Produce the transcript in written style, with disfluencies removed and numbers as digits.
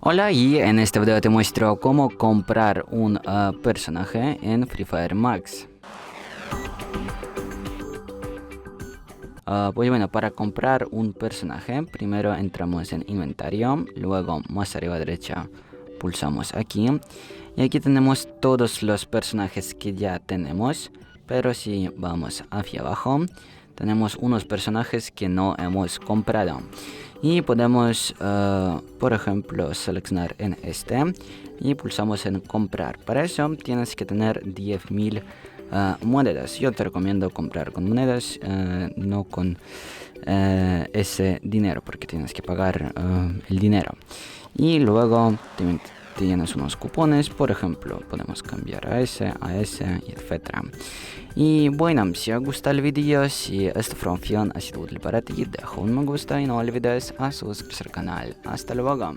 Hola, y en este video te muestro cómo comprar un personaje en Free Fire Max. Pues bueno, para comprar un personaje, primero entramos en inventario, luego más arriba a derecha pulsamos aquí. Y aquí tenemos todos los personajes que ya tenemos, pero si vamos hacia abajo, tenemos unos personajes que no hemos comprado. Y podemos, por ejemplo, seleccionar en este y pulsamos en comprar. Para eso tienes que tener 10.000 monedas. Yo te recomiendo comprar con monedas, no con ese dinero, porque tienes que pagar el dinero. Y luego tienes unos cupones, por ejemplo, podemos cambiar a ese, y etcétera. Y bueno, si os gusta el vídeo, si esta información ha sido útil para ti, deja un me gusta y no olvides a suscribirse al canal. Hasta luego.